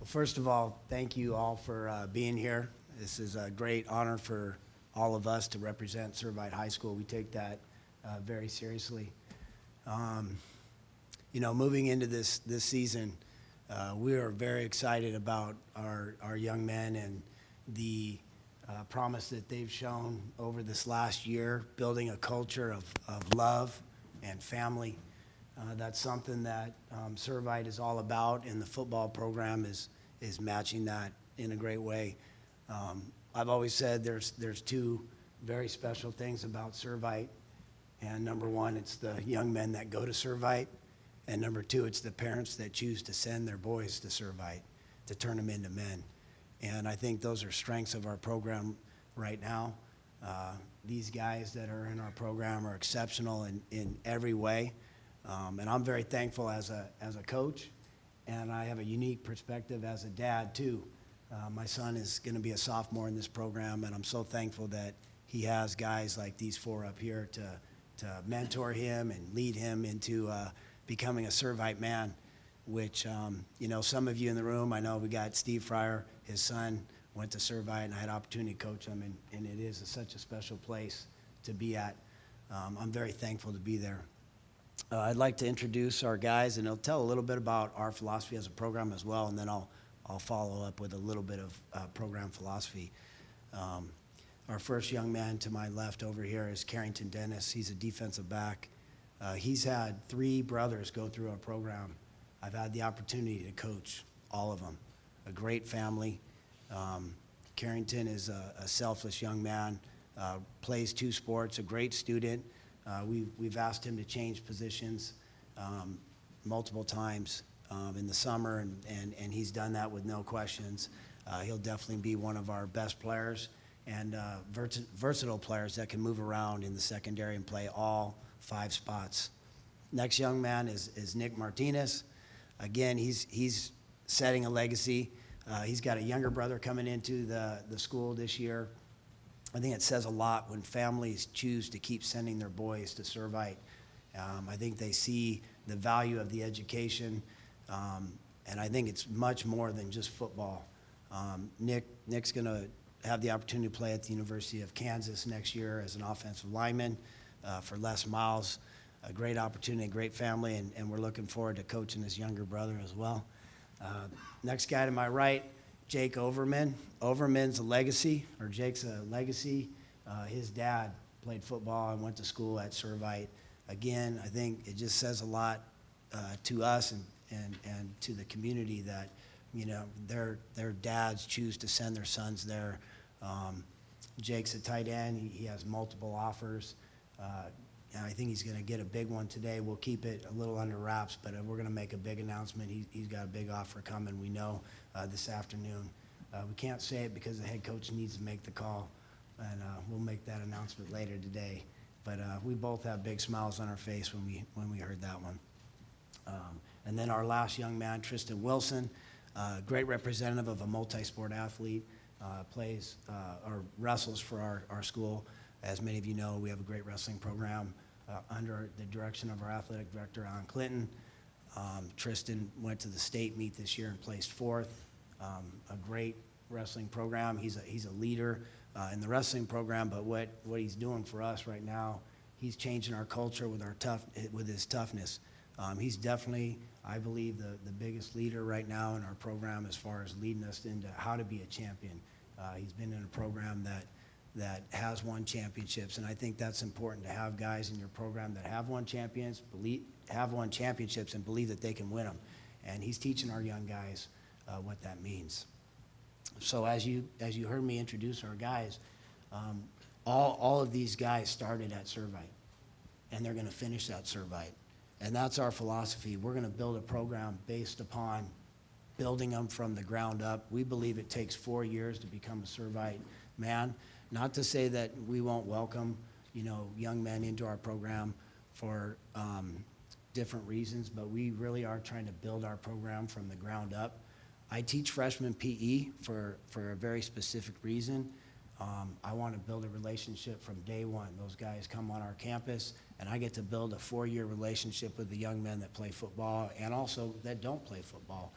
Well, first of all, thank you all for being here. This is a great honor for all of us to represent Servite High School. We take that very seriously. Moving into this season, we are very excited about our young men and the promise that they've shown over this last year, building a culture of love and family. That's something that Servite is all about, and the football program is matching that in a great way. I've always said there's two very special things about Servite, and number one, it's the young men that go to Servite, and number two, it's the parents that choose to send their boys to Servite to turn them into men. And I think those are strengths of our program right now. These guys that are in our program are exceptional in every way. And I'm very thankful as a coach, and I have a unique perspective as a dad too. My son is going to be a sophomore in this program, and I'm so thankful that he has guys like these four up here to mentor him and lead him into becoming a Servite man, which, some of you in the room, I know we got Steve Fryer, his son went to Servite, and I had opportunity to coach him, and it is such a special place to be at. I'm very thankful to be there. I'd like to introduce our guys, and I'll tell a little bit about our philosophy as a program as well, and then I'll follow up with a little bit of program philosophy. Our first young man to my left over here is Carrington Dennis. He's a defensive back. He's had three brothers go through our program. I've had the opportunity to coach all of them. A great family. Carrington is a selfless young man, plays two sports, a great student. We've asked him to change positions multiple times in the summer, and he's done that with no questions. He'll definitely be one of our best players and versatile players that can move around in the secondary and play all 5 spots. Next young man is Nick Martinez. Again, he's setting a legacy. He's got a younger brother coming into the school this year. I think it says a lot when families choose to keep sending their boys to Servite. I think they see the value of the education, and I think it's much more than just football. Nick's going to have the opportunity to play at the University of Kansas next year as an offensive lineman for Les Miles. A great opportunity, a great family, and we're looking forward to coaching his younger brother as well. Next guy to my right, Jake Overman. Overman's a legacy, or Jake's a legacy. His dad played football and went to school at Servite. Again, I think it just says a lot to us and to the community that, their dads choose to send their sons there. Jake's a tight end. He has multiple offers. And I think he's going to get a big one today. We'll keep it a little under wraps, but we're going to make a big announcement. He's got a big offer coming, we know, this afternoon. We can't say it because the head coach needs to make the call, and we'll make that announcement later today. But we both have big smiles on our face when we heard that one. And then our last young man, Tristan Wilson, great representative of a multi-sport athlete, plays or wrestles for our school. As many of you know, we have a great wrestling program under the direction of our athletic director, Alan Clinton. Tristan went to the state meet this year and placed 4th. A great wrestling program. He's a leader in the wrestling program, but what he's doing for us right now, he's changing our culture with his toughness. He's definitely, I believe, the biggest leader right now in our program as far as leading us into how to be a champion. He's been in a program that has won championships, and I think that's important to have guys in your program that have won championships and believe that they can win them. And he's teaching our young guys what that means. So as you heard me introduce our guys, all of these guys started at Servite, and they're going to finish at Servite. And that's our philosophy. We're going to build a program based upon building them from the ground up. We believe it takes 4 years to become a Servite man. Not to say that we won't welcome, young men into our program for different reasons, but we really are trying to build our program from the ground up. I teach freshman PE for a very specific reason. I want to build a relationship from day one. Those guys come on our campus, and I get to build a 4-year relationship with the young men that play football and also that don't play football.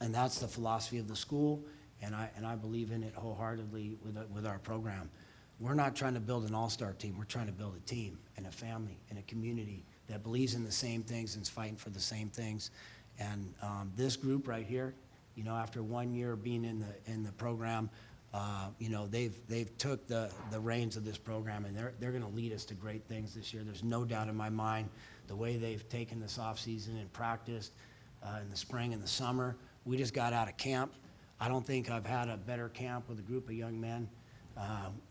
And that's the philosophy of the school, and I believe in it wholeheartedly with our program. We're not trying to build an all-star team. We're trying to build a team and a family and a community that believes in the same things and is fighting for the same things. And this group right here, you know, after 1 year being in the program, you know, they've took the reins of this program, and they're going to lead us to great things this year. There's no doubt in my mind the way they've taken this off season and practiced in the spring and the summer. We just got out of camp. I don't think I've had a better camp with a group of young men.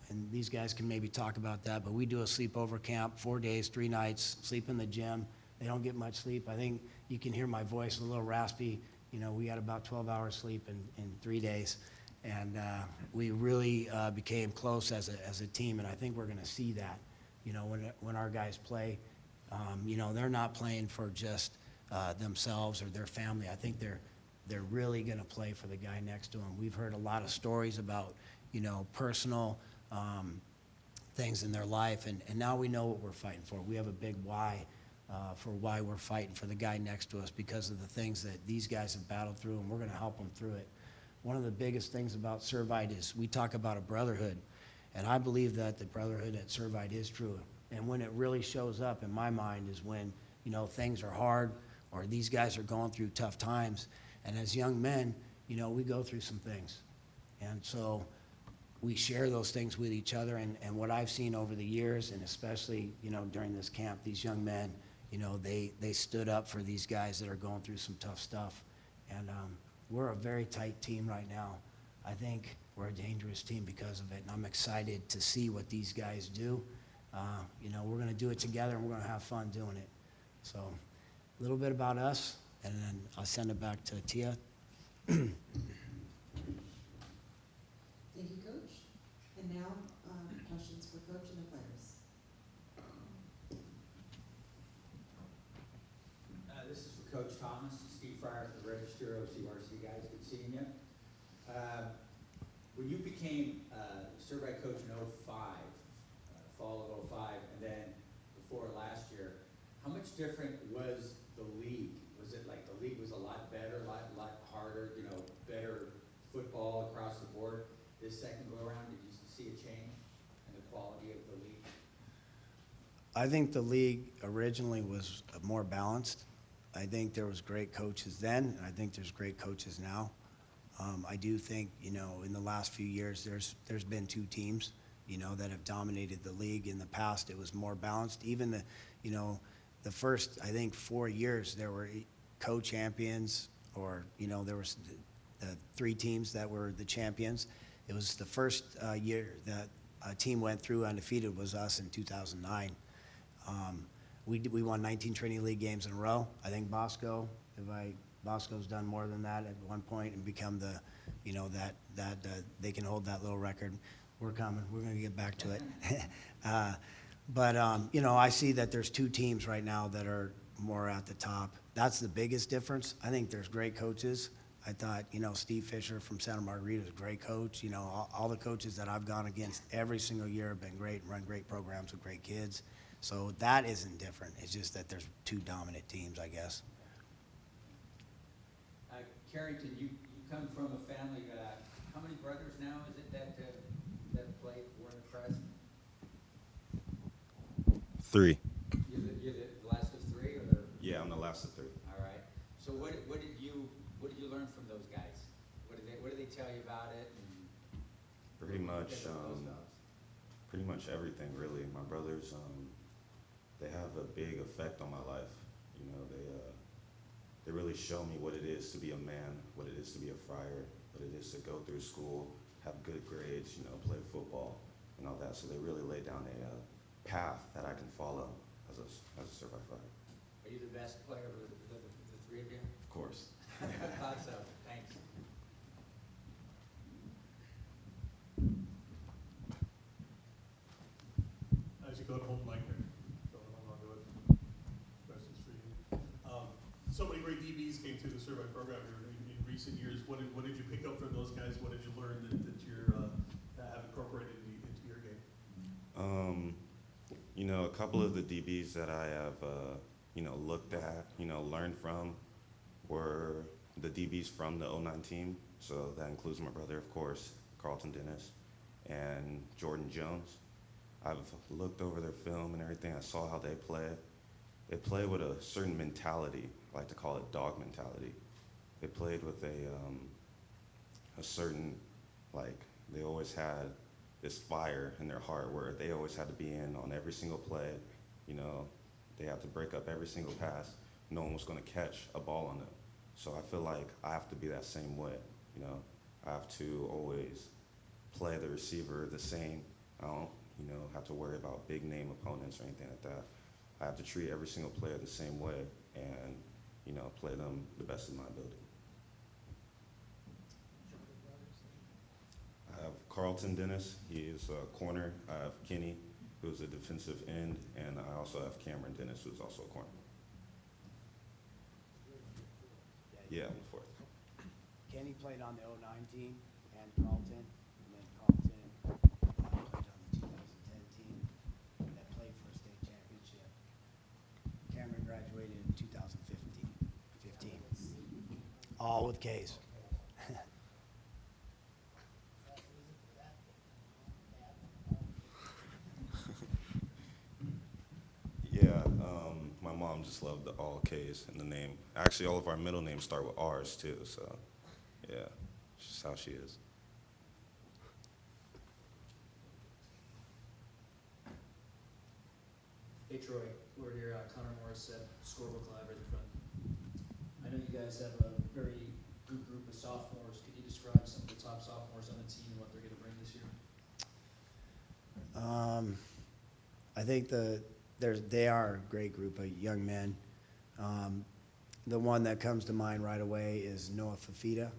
And these guys can maybe talk about that, but we do a sleepover camp, 4 days, 3 nights, sleep in the gym. They don't get much sleep. I think you can hear my voice a little raspy. You know, we had about 12 hours sleep in 3 days. And we really became close as a team, and I think we're going to see that, you know, when our guys play. You know, they're not playing for just themselves or their family. I think they're really going to play for the guy next to them. We've heard a lot of stories about, you know, personal things in their life, and now we know what we're fighting for. We have a big why for why we're fighting for the guy next to us because of the things that these guys have battled through, and we're going to help them through it. One of the biggest things about Servite is we talk about a brotherhood, and I believe that the brotherhood at Servite is true. And when it really shows up in my mind is when, you know, things are hard or these guys are going through tough times. And as young men, you know, we go through some things. And so we share those things with each other. And what I've seen over the years, and especially, you know, during this camp, these young men, you know, they stood up for these guys that are going through some tough stuff. And we're a very tight team right now. I think we're a dangerous team because of it. And I'm excited to see what these guys do. You know, we're going to do it together, and we're going to have fun doing it. So a little bit about us, and then I'll send it back to Tia. Thank you, Coach. And now, questions for Coach and the players. This is for Coach Khamis, Steve Fryer, the Register OCRC guys. Good seeing you. When you became Servite coach in '05, fall of '05, and then before last year, how much different was the league? Was it like the league was a lot better, a lot harder, you know, better football across the board? This second go around, did you see a change in the quality of the league? I think the league originally was more balanced. I think there was great coaches then, and I think there's great coaches now. I do think, you know, in the last few years, there's been 2 teams, you know, that have dominated the league. In the past, it was more balanced. Even the first, I think, 4 years, there were co-champions, or, you know, there was the 3 teams that were the champions. It was the first year that a team went through undefeated was us in 2009. We won 19 Trinity League games in a row. I think Bosco's done more than that at one point and become the, you know, that they can hold that little record. We're coming. We're going to get back to it. But you know, I see that there's 2 teams right now that are more at the top. That's the biggest difference. I think there's great coaches. I thought, you know, Steve Fisher from Santa Margarita is a great coach. You know, all the coaches that I've gone against every single year have been great and run great programs with great kids. So that isn't different. It's just that there's 2 dominant teams, I guess. Carrington, you come from a family, how many brothers now is it that played for the press? 3. You're the last of 3, or? Yeah, I'm the last of 3. All right. So what did you learn from those guys? What did they tell you about it? And Pretty much everything, really. My brothers, they have a big effect on my life. You know, they really show me what it is to be a man, what it is to be a friar, what it is to go through school, have good grades, you know, play football and all that. So they really lay down a path that I can follow as a Servite friar. Are you the best player of the 3 of you? Of course. I thought so. Thanks. As you go to home, Mike, going home onto it. Questions for you. So many great DBs came through the Servite program here in recent years. What did you pick up from those guys? What did you learn that you're have incorporated into your game? You know, a couple of the DBs that I have, you know, looked at, you know, learned from were the DBs from the '09 team. So that includes my brother, of course, Carlton Dennis, and Jordan Jones. I've looked over their film and everything. I saw how they play. They play with a certain mentality. I like to call it dog mentality. They played with a certain, like, they always had this fire in their heart where they always had to be in on every single play. You know, they had to break up every single pass. No one was going to catch a ball on them. So I feel like I have to be that same way. You know, I have to always play the receiver the same. I don't, you know, have to worry about big name opponents or anything like that. I have to treat every single player the same way and, you know, play them the best of my ability. I have Carlton Dennis. He is a corner. I have Kenny, who's a defensive end, and I also have Cameron Dennis, who's also a corner. Yeah, I'm the fourth. Kenny played on the '09 team and Carlton, and then Carlton played on the 2010 team that played for a state championship. Cameron graduated in 2015. All with Ks. Yeah, my mom just loved the all Ks in the name. Actually, all of our middle names start with R's too, so yeah, it's just how she is. Hey Troy, we're here, Connor Morris at Scorebook Live right in front. I know you guys have a very good group of sophomores. Could you describe some of the top sophomores on the team and what they're gonna bring this year? I think they are a great group of young men. The one that comes to mind right away is Noah Fafita.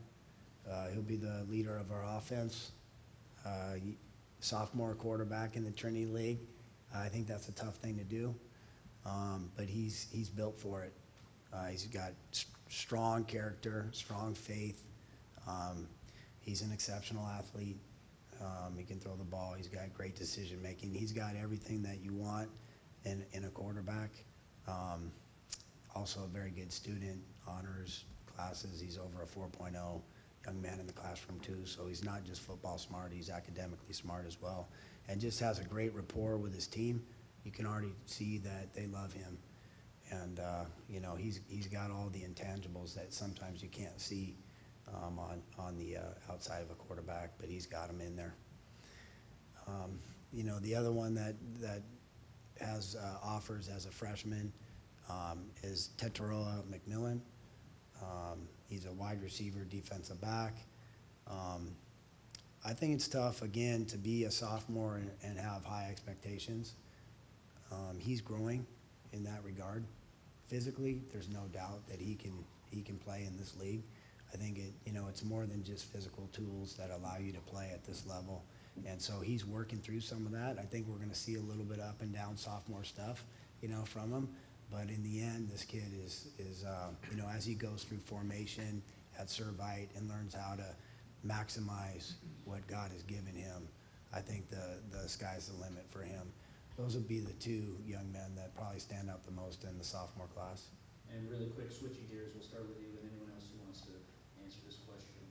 He'll be the leader of our offense. Sophomore quarterback in the Trinity League. I think that's a tough thing to do, but he's built for it. He's got strong character, strong faith. He's an exceptional athlete. He can throw the ball. He's got great decision making. He's got everything that you want in a quarterback. Also a very good student, honors classes. He's over a 4.0, young man in the classroom too. So he's not just football smart, he's academically smart as well. And just has a great rapport with his team. You can already see that they love him. And, you know, he's got all the intangibles that sometimes you can't see on the outside of a quarterback, but he's got them in there. You know, the other one that has offers as a freshman is Tetaroa McMillan. He's a wide receiver, defensive back. I think it's tough, again, to be a sophomore and have high expectations. He's growing in that regard. Physically, there's no doubt that he can play in this league. I think it's more than just physical tools that allow you to play at this level. And so he's working through some of that. I think we're going to see a little bit up and down sophomore stuff, from him. But in the end, this kid is as he goes through formation at Servite and learns how to maximize what God has given him, I think the sky's the limit for him. Those would be the two young men that probably stand out the most in the sophomore class. And really quick, switching gears, we'll start with you and anyone else who wants to answer this question.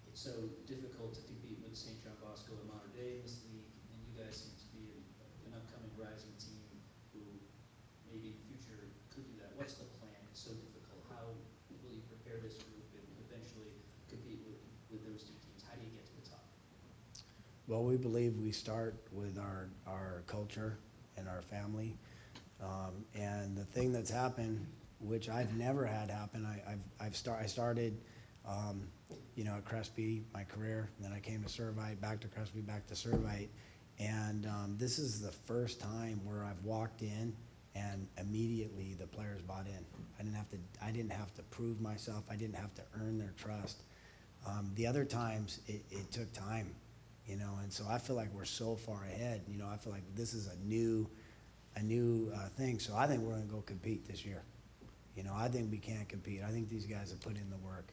It's so difficult to compete with St. John Bosco and Mater Dei in this league, and you guys seem to be an upcoming rising team who maybe in the future could do that. What's the plan? It's so difficult. How will you prepare this group and eventually compete with those two teams? How do you get to the top? Well, we believe we start with our culture and our family. And the thing that's happened, which I've never had happen, I started, at Crespi, my career, and then I came to Servite, back to Crespi, back to Servite. And this is the first time where I've walked in and immediately the players bought in. I didn't have to prove myself. I didn't have to earn their trust. The other times it took time, and so I feel like we're so far ahead. I feel like this is a new thing. So I think we're going to go compete this year. I think we can compete. I think these guys have put in the work.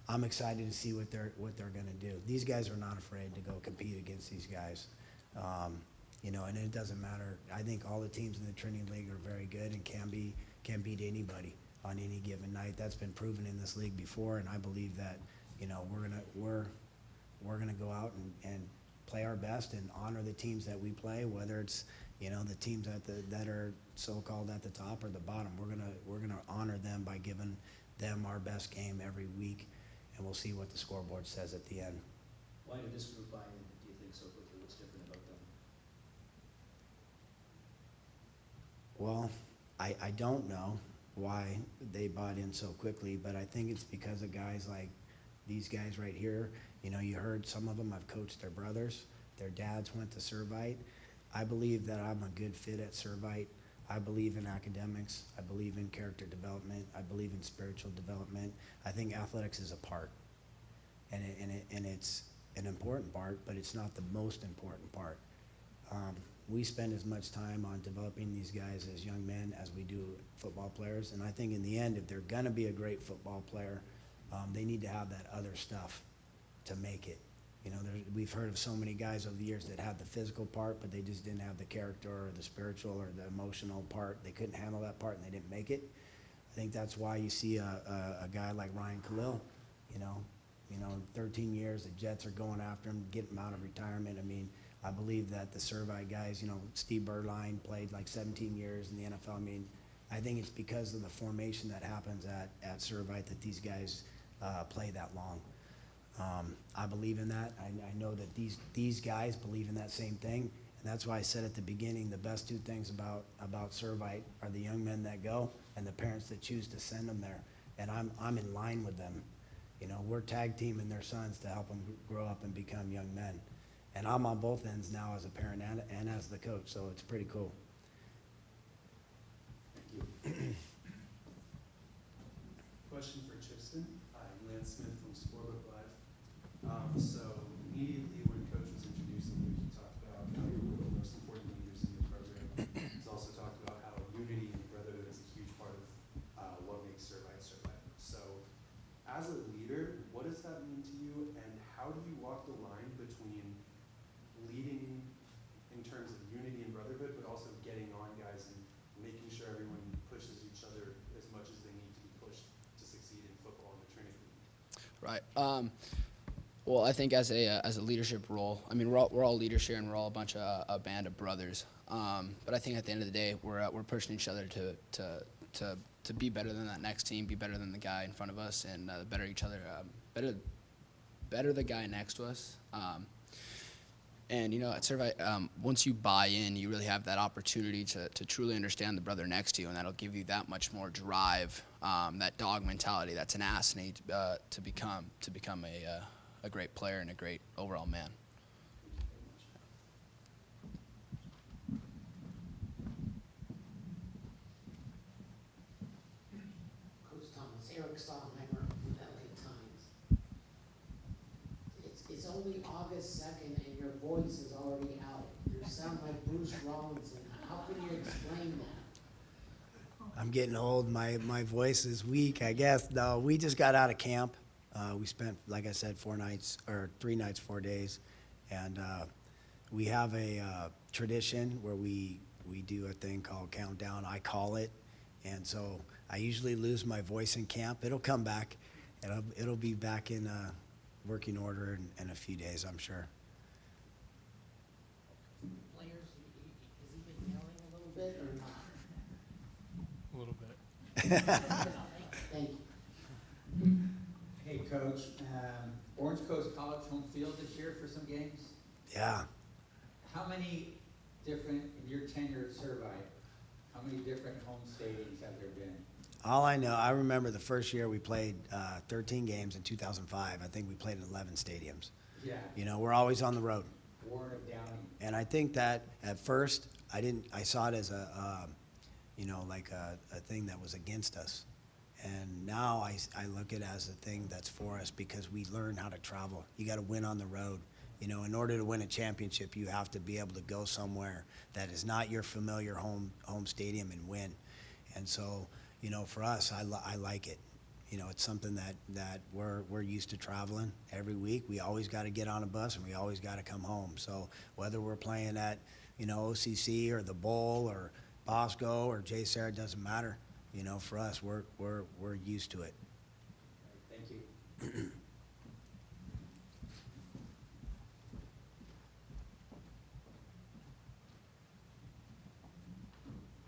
I'm excited to see what they're going to do. These guys are not afraid to go compete against these guys. And it doesn't matter. I think all the teams in the Trinity League are very good and can beat anybody. on any given night. That's been proven in this league before, and I believe that, you know, we're gonna go out and play our best and honor the teams that we play, whether it's, you know, the teams that are so-called at the top or the bottom. We're gonna honor them by giving them our best game every week, and we'll see what the scoreboard says at the end. Why did this group buy in, do you think, so quickly? What's different about them? Well, I don't know why they bought in so quickly, but I think it's because of guys like these guys right here. You know, you heard some of them, I've coached their brothers, their dads went to Servite. I believe that I'm a good fit at Servite. I believe in academics, I believe in character development, I believe in spiritual development. I think athletics is a part, and it's an important part, but it's not the most important part. We spend as much time on developing these guys as young men as we do football players, and I think in the end, if they're gonna be a great football player, they need to have that other stuff to make it. You know, we've heard of so many guys over the years that had the physical part, but they just didn't have the character or the spiritual or the emotional part. They couldn't handle that part and they didn't make it. I think that's why you see a guy like Ryan Khalil, you know, 13 years, the Jets are going after him, getting him out of retirement. I mean, I believe that the Servite guys, you know, Steve Berline played like 17 years in the NFL. I mean, I think it's because of the formation that happens at Servite that these guys play that long. I believe in that. I know that these guys believe in that same thing, and that's why I said at the beginning, the best two things about Servite are the young men that go and the parents that choose to send them there. And I'm in line with them. You know, we're tag teaming their sons to help them grow up and become young men. And I'm on both ends now as a parent and as the coach, so it's pretty cool. Thank you. Question for Tristan. I'm Lance Smith from Sportbook Live. So immediately when Coach was introducing you, he talked about how you're one of the most important leaders in the program. He's also talked about how unity and brotherhood is a huge part of what makes Servite Servite. So as a leader, what does that mean to you, and how do you walk the line between leading in terms of unity and brotherhood, but also getting on guys and making sure everyone pushes each other as much as they need to be pushed to succeed in football in the Trinity? Right. Well, I think as a leadership role, I mean, we're all leaders here, and we're all a band of brothers. But I think at the end of the day, we're pushing each other to be better than that next team, be better than the guy in front of us, and better each other, better the guy next to us. And you know, at Servite, once you buy in, you really have that opportunity to truly understand the brother next to you, and that'll give you that much more drive, that dog mentality, that tenacity to become a great player and a great overall man. Coach Thomas, Eric Sondheimer from LA Times. It's only August 2nd and your voice is already out. You sound like Bruce Robinson. How can you explain that? I'm getting old. My voice is weak, I guess. No, we just got out of camp. We spent, like I said, 3 nights, 4 days. And we have a tradition where we do a thing called countdown. I call it. And so I usually lose my voice in camp. It'll come back. It'll be back in working order in a few days, I'm sure. Players, has he been yelling a little bit or not? A little bit. Thank you. Hey, Coach, Orange Coast College home field this year for some games? Yeah. How many different, in your tenure at Servite, how many different home stadiums have there been? All I know, I remember the first year we played 13 games in 2005. I think we played in 11 stadiums. Yeah. You know, we're always on the road. Warren of Downey. And I think that at first, I saw it as a thing that was against us. And now I look at it as a thing that's for us because we learn how to travel. You got to win on the road. You know, in order to win a championship, you have to be able to go somewhere that is not your familiar home stadium and win. And so, you know, for us, I like it. You know, it's something that we're used to traveling every week. We always got to get on a bus and we always got to come home. So whether we're playing at, you know, OCC or the Bowl or Bosco or J. Sarah, it doesn't matter. you know, for us, we're used to it. Thank you.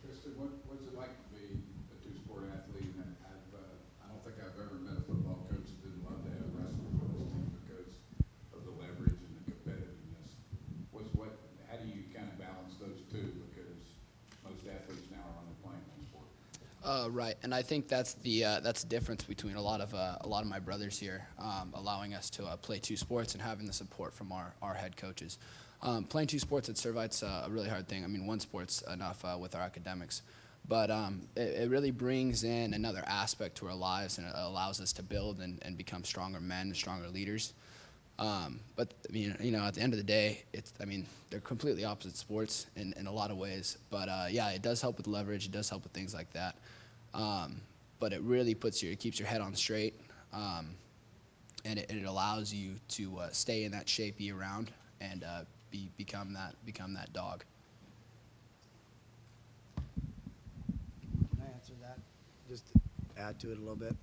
Tristan, what's it like to be a two-sport athlete? And I don't think I've ever met a football coach that didn't love to have wrestlers on his team because of the leverage and the competitiveness. How do you kind of balance those two? Because most athletes now are only playing one sport. Right, and I think that's the difference between a lot of my brothers here, allowing us to play two sports and having the support from our head coaches. Playing two sports at Servite's a really hard thing. I mean, one sport's enough with our academics, but it really brings in another aspect to our lives, and it allows us to build and become stronger men and stronger leaders. But you know, at the end of the day, they're completely opposite sports in a lot of ways. But yeah, it does help with leverage. It does help with things like that. But it really keeps your head on straight, and it allows you to stay in that shape year round and become that dog. Can I answer that? Just add to it a little bit.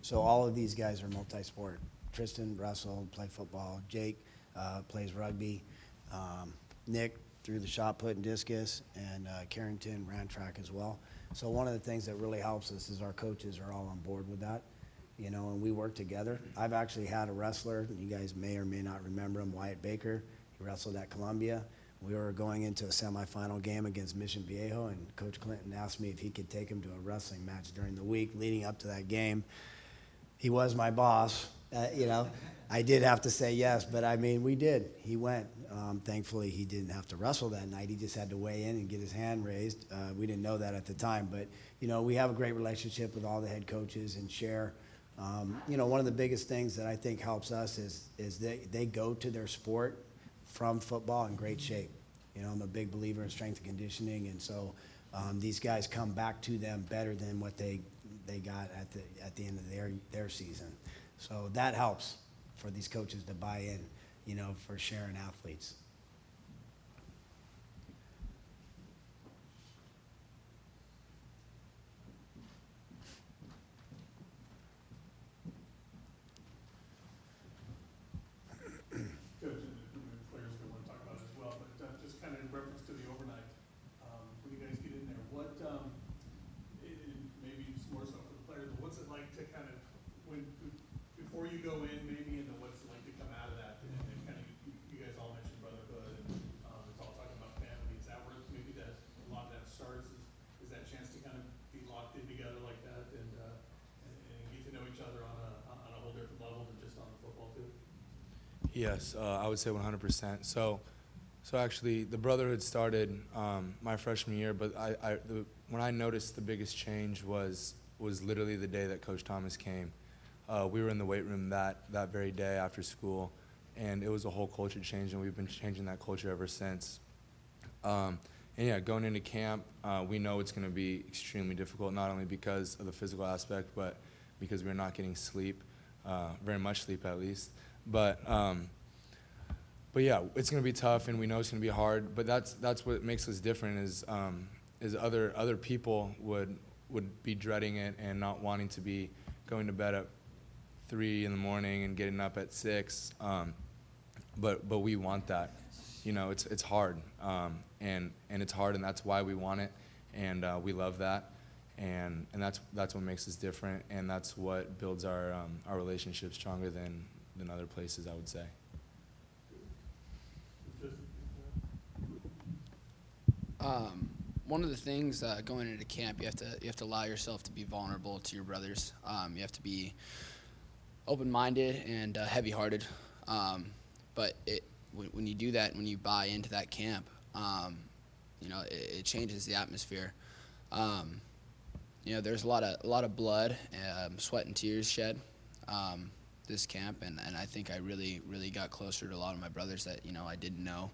So all of these guys are multi-sport. Tristan, Russell, play football. Jake plays rugby. Nick threw the shot put and discus, and Carrington ran track as well. So one of the things that really helps us is our coaches are all on board with that, you know, and we work together. I've actually had a wrestler, you guys may or may not remember him, Wyatt Baker. He wrestled at Columbia. We were going into a semifinal game against Mission Viejo, and Coach Clinton asked me if he could take him to a wrestling match during the week leading up to that game. He was my boss, you know. I did have to say yes, but I mean, we did. He went. Thankfully, he didn't have to wrestle that night. He just had to weigh in and get his hand raised. We didn't know that at the time, but, you know, we have a great relationship with all the head coaches and share. You know, one of the biggest things that I think helps us is they go to their sport from football in great shape. You know, I'm a big believer in strength and conditioning, and so these guys come back to them better than what they got at the end of their season. So that helps for these coaches to buy in, you know, for sharing athletes. Coach, and the players we want to talk about as well, but just kind of in reference to the overnight, when you guys get in there, maybe it's more so for the players, but what's it like to kind of, before you go in, maybe, and then what's it like to come out of that, and then kind of, you guys all mentioned brotherhood, and it's all talking about family. Is that where maybe that a lot of that starts? Is that chance to kind of be locked in together like that and get to know each other on a whole different level than just on the football field? Yes, I would say 100%. So actually, the brotherhood started my freshman year, but when I noticed the biggest change was literally the day that Coach Thomas came. We were in the weight room that very day after school, and it was a whole culture change, and we've been changing that culture ever since. And yeah, going into camp, we know it's going to be extremely difficult, not only because of the physical aspect, but because we're not getting sleep, very much sleep at least. But yeah, it's going to be tough, and we know it's going to be hard. But that's what makes us different is other people would be dreading it and not wanting to be going to bed at 3 in the morning and getting up at 6. But we want that. You know, it's hard, and it's hard, and that's why we want it, and we love that, and that's what makes us different, and that's what builds our relationship stronger than other places, I would say. One of the things going into camp, you have to allow yourself to be vulnerable to your brothers. You have to be open-minded and heavy-hearted. But when you do that, when you buy into that camp, you know, it changes the atmosphere. You know, there's a lot of blood, sweat and tears shed this camp, and I think I really got closer to a lot of my brothers that, you know, I didn't know.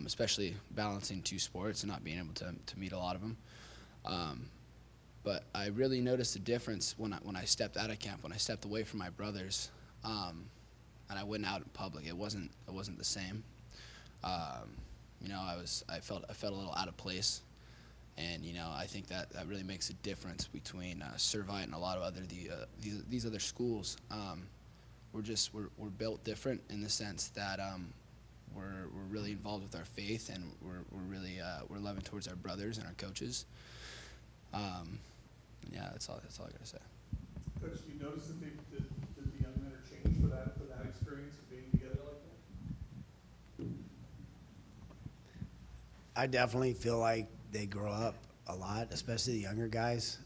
Especially balancing two sports and not being able to meet a lot of them. But I really noticed a difference when I stepped out of camp, when I stepped away from my brothers, and I went out in public. It wasn't the same. You know, I felt a little out of place, And I think that really makes a difference between Servite and a lot of these other schools. We're built different in the sense that we're really involved with our faith, and we're loving towards our brothers and our coaches. Yeah, that's all I gotta say. Coach, do you notice that the young men are changed for that experience of being together like that? I definitely feel like they grow up a lot, especially the younger guys.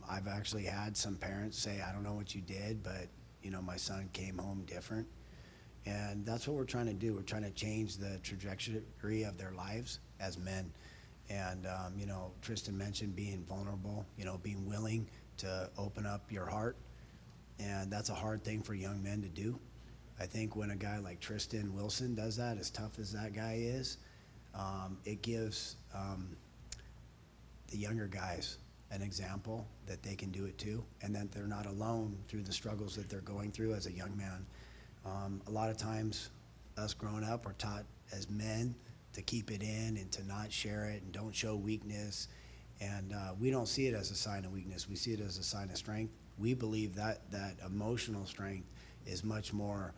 I've actually had some parents say, I don't know what you did, but my son came home different. And that's what we're trying to do. We're trying to change the trajectory of their lives as men. And, Tristan mentioned being vulnerable, being willing to open up your heart. And that's a hard thing for young men to do. I think when a guy like Tristan Wilson does that, as tough as that guy is, it gives the younger guys an example that they can do it too, and that they're not alone through the struggles that they're going through as a young man. A lot of times, us growing up are taught as men to keep it in and to not share it and don't show weakness. And we don't see it as a sign of weakness. We see it as a sign of strength. We believe that emotional strength is much more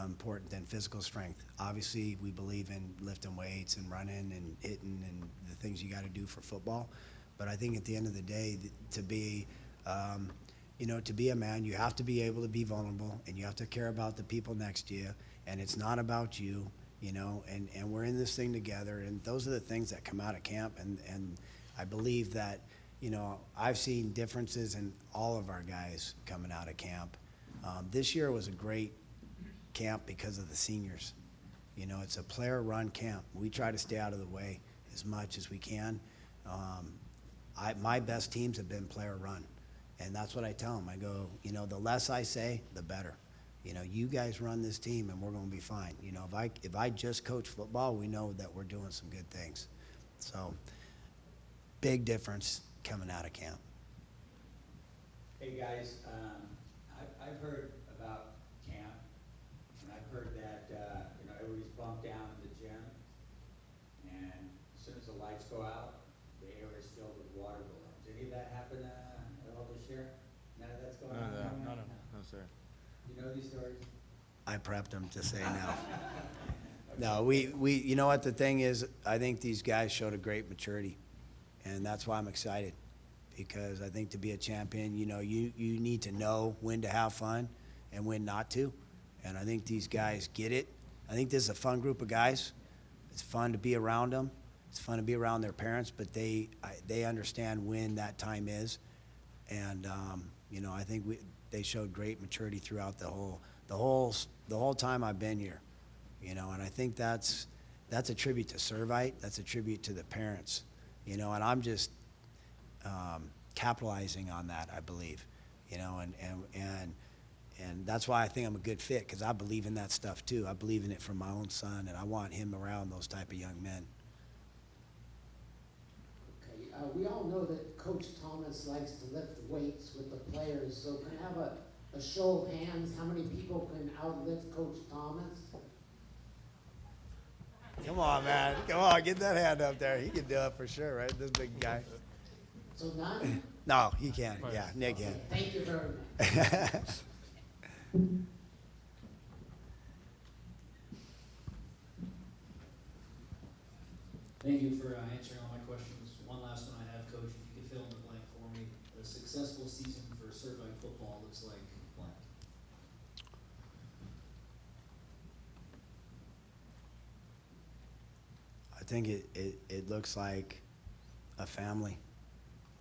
important than physical strength. Obviously, we believe in lifting weights and running and hitting and the things you got to do for football. But I think at the end of the day, to be a man, you have to be able to be vulnerable, and you have to care about the people next to you. And it's not about you, and we're in this thing together. And those are the things that come out of camp. And I believe that, I've seen differences in all of our guys coming out of camp. This year was a great camp because of the seniors. It's a player-run camp. We try to stay out of the way as much as we can. My best teams have been player-run, and that's what I tell them. I go, the less I say, the better. You guys run this team, and we're going to be fine. If I just coach football, we know that we're doing some good things. So, big difference coming out of camp. Hey guys, I've heard about camp, and I've heard that everybody's bumped down in the gym, and as soon as the lights go out, the air is filled with water balloons. Any of that happen at all this year? None of that's going on? No, sir. You know these stories? I prepped them to say no. No, we what the thing is, I think these guys showed a great maturity, and that's why I'm excited, because I think to be a champion, you need to know when to have fun and when not to, and I think these guys get it. I think this is a fun group of guys. It's fun to be around them. It's fun to be around their parents, but they understand when that time is, and I think they showed great maturity throughout the whole time I've been here, and I think that's a tribute to Servite. That's a tribute to the parents, and I'm just capitalizing on that, I believe, and that's why I think I'm a good fit, because I believe in that stuff too. I believe in it for my own son, and I want him around those type of young men. Okay, we all know that Coach Thomas likes to lift weights with the players, so can I have a show of hands? How many people can outlift Coach Thomas? Come on, man. Come on, get that hand up there. He can do it for sure, right? This big guy. So none? No, he can. Yeah, Nick can. Thank you very much. Thank you for answering all my questions. One last one I have, Coach, if you could fill in the blank for me. A successful season for Servite football looks like blank. I think it looks like a family.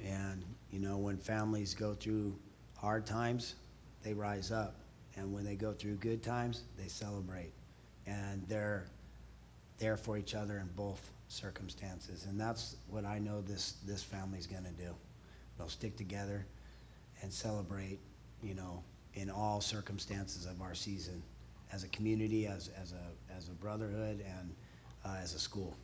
And, when families go through hard times, they rise up. And when they go through good times, they celebrate. And they're there for each other in both circumstances. And that's what I know this family's going to do. They'll stick together and celebrate, in all circumstances of our season, as a community, as a brotherhood, and as a school.